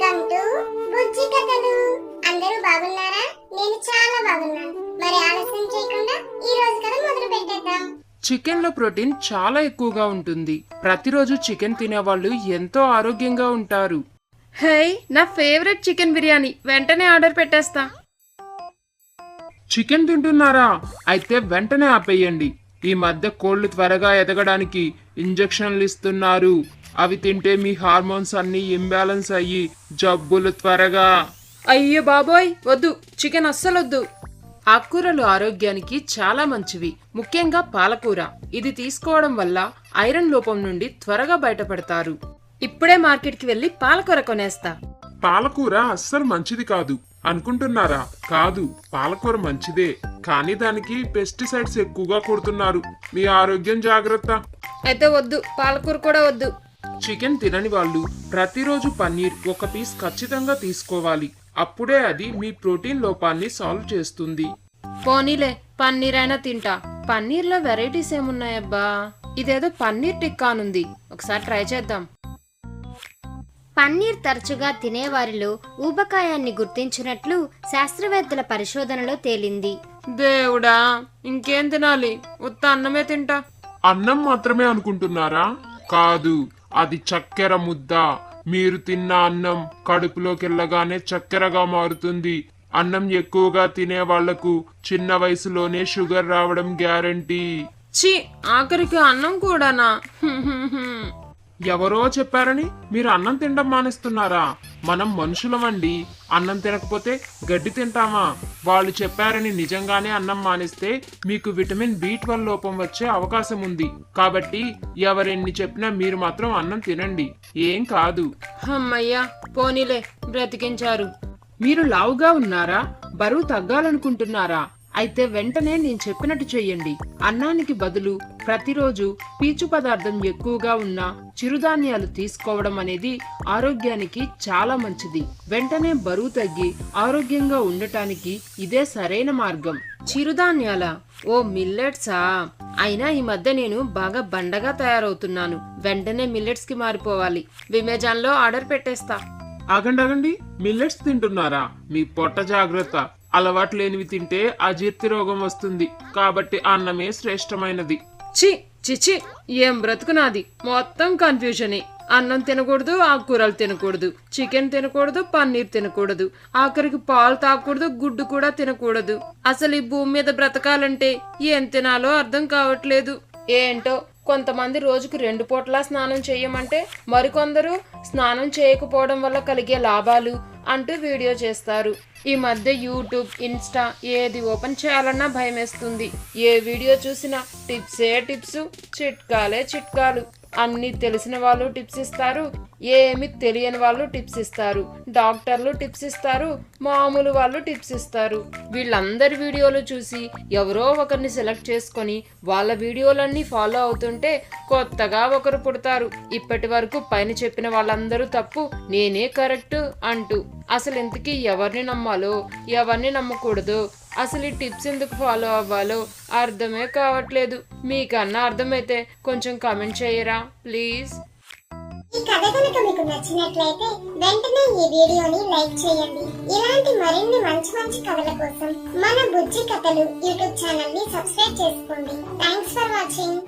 Welcome to బుజ్జి కథలు. అందరూ బాగున్నారా? నేను చాలా బాగున్నాను. మరి ఆలస్యం చేయకుండా ఈ రోజు కథ మొదలు పెట్టేద్దాం. చికెన్ లో ప్రోటీన్ చాలా ఎక్కువగా ఉంటుంది. ప్రతిరోజు చికెన్ తినేవాళ్ళు ఎంతో ఆరోగ్యంగా ఉంటారు. హే, నా ఫేవరెట్ చికెన్ బిర్యానీ వెంటనే ఆర్డర్ పెట్టేస్తా. చికెన్ తింటున్నారా? అయితే వెంటనే ఆపేయండి. ఈ మధ్య కోళ్లు త్వరగా ఎదగడానికి ఇంజెక్షన్లు ఇస్తున్నారు. అవి తింటే మీ హార్మోన్స్ అన్ని ఇంబ్యాలెన్స్ అయ్యి జబ్బులు త్వరగా. అయ్యో బాబోయ్, వద్దు, చికెన్ అస్సలొద్దు. ఆకుకూరలు ఆరోగ్యానికి చాలా మంచివి, ముఖ్యంగా పాలకూర. ఇది తీసుకోవడం వల్ల ఐరన్ లోపం నుండి త్వరగా బయటపడతారు. ఇప్పుడే మార్కెట్కి వెళ్ళి పాలకూర కొనేస్తా. పాలకూర అస్సలు మంచిది కాదు అనుకుంటున్నారా? కాదు, పాలకూర మంచిదే, కానీ దానికి పెస్టిసైడ్స్ ఎక్కువగా కొడుతున్నారు. మీ ఆరోగ్యం జాగ్రత్త. అయితే వద్దు, పాలకూర కూడా వద్దు. చికెన్ తినని వాళ్ళు ప్రతిరోజు పన్నీర్ ఒక పీస్ ఖచ్చితంగా తీసుకోవాలి. అప్పుడే అది మీ ప్రోటీన్ లోపాన్ని సాల్వ్ చేస్తుంది. పోనీలే, పన్నీర్ అయినా తింటా. పన్నీర్లో వెరైటీస్ ఏమున్నాయబ్బా? ఇదేదో పన్నీర్ టిక్కా అనుంది, ఒకసారి ట్రై చేద్దాం. పన్నీర్ తరచుగా తినేవారిలో ఊబకాయాన్ని గుర్తించినట్లు శాస్త్రవేత్తల పరిశోధనలో తేలింది. దేవుడా, ఇంకేం తినాలి? ఉత్త అన్నమే తింటా. అన్నం మాత్రమే అనుకుంటున్నారా? కాదు, అది చక్కెర ముద్ద. మీరు తిన్న అన్నం కడుపులోకి వెళ్ళగానే చక్కెరగా మారుతుంది. అన్నం ఎక్కువగా తినే వాళ్లకు చిన్న వయసులోనే షుగర్ రావడం గ్యారంటీ. ఛీ, ఆఖరికి అన్నం కూడానా? ఎవరో చెప్పారని మీరు అన్నం తినడం మానేస్తున్నారా? మనం మనుషులమండి. అన్నం తినకపోతే గడ్డి తింటామా? వాళ్ళు చెప్పారని నిజంగానే అన్నం మానేస్తే మీకు విటమిన్ B12 లోపం వచ్చే అవకాశం ఉంది. కాబట్టి ఎవరెన్ని చెప్పినా మీరు మాత్రం అన్నం తినండి, ఏం కాదు. అమ్మయ్యా, పోనీలే, బ్రతికించారు. మీరు లావుగా ఉన్నారా? బరువు తగ్గాలనుకుంటున్నారా? అయితే వెంటనే నేను చెప్పినట్టు చెయ్యండి. అన్నానికి బదులు ప్రతిరోజు పీచు పదార్థం ఎక్కువగా ఉన్న చిరుధాన్యాలు తీసుకోవడం అనేది ఆరోగ్యానికి చాలా మంచిది. వెంటనే బరువు తగ్గి ఆరోగ్యంగా ఉండటానికి ఇదే సరైన మార్గం. చిరుధాన్యాల? ఓ, మిల్లెట్సా? అయినా ఈ మధ్య నేను బాగా బండగా తయారవుతున్నాను. వెంటనే మిల్లెట్స్ కి మారిపోవాలి. విమేజాన్ లో ఆర్డర్ పెట్టేస్తా. ఆగండి, మిల్లెట్స్ తింటున్నారా? మీ పొట్ట జాగ్రత్త. అలవాటు లేనివి తింటే అజీర్తి రోగం వస్తుంది. కాబట్టి అన్నమే శ్రేష్టమైనది. చి చిచి, ఏం బ్రతుకునాది? మొత్తం కన్ఫ్యూజనే. అన్నం తినకూడదు, ఆకుకూరలు తినకూడదు, చికెన్ తినకూడదు, పన్నీర్ తినకూడదు, ఆఖరికి పాలు తాగకూడదు, గుడ్డు కూడా తినకూడదు. అసలు ఈ భూమి మీద బ్రతకాలంటే ఏం తినాలో అర్థం కావట్లేదు. ఏంటో, కొంతమంది రోజుకు 2 పూటలా స్నానం చేయమంటే మరికొందరు స్నానం చేయకపోవడం వల్ల కలిగే లాభాలు అంటూ వీడియో చేస్తారు. ఈ మధ్య యూట్యూబ్, ఇన్స్టా ఏది ఓపెన్ చేయాలన్నా భయమేస్తుంది. ఏ వీడియో చూసినా టిప్సే టిప్స్, చిట్కాలే చిట్కాలు. అన్ని తెలిసిన వాళ్ళు టిప్స్ ఇస్తారు, ఏమి తెలియని వాళ్ళు టిప్స్ ఇస్తారు. డాక్టర్లు టిప్స్ ఇస్తారు, మామూలు వాళ్ళు టిప్స్ ఇస్తారు. వీళ్ళందరి వీడియోలు చూసి ఎవరో ఒకరిని సెలెక్ట్ చేసుకొని వాళ్ళ వీడియోలన్నీ ఫాలో అవుతుంటే కొత్తగా ఒకరు పుడతారు. ఇప్పటి వరకు పైన చెప్పిన వాళ్ళందరూ తప్పు, నేనే కరెక్ట్ అంటూ. అసలు ఇంతకీ ఎవరిని నమ్మాలో, ఎవరిని నమ్మకూడదు, అసలు ఈ టిప్స్ ఎందుకు ఫాలో అవ్వాలో అర్థమే కావట్లేదు. మీకన్నా అర్థమైతే కొంచెం కామెంట్ చేయరా ప్లీజ్. ఈ కథ కనుక మీకు నచ్చినట్లయితే వెంటనే ఈ వీడియోని లైక్ చేయండి. ఇలాంటి మరిన్ని మంచి మంచి కథల కోసం మన బుజ్జి కథలు యూట్యూబ్ ఛానల్ ని సబ్స్క్రైబ్ చేసుకోండి. Thanks for watching.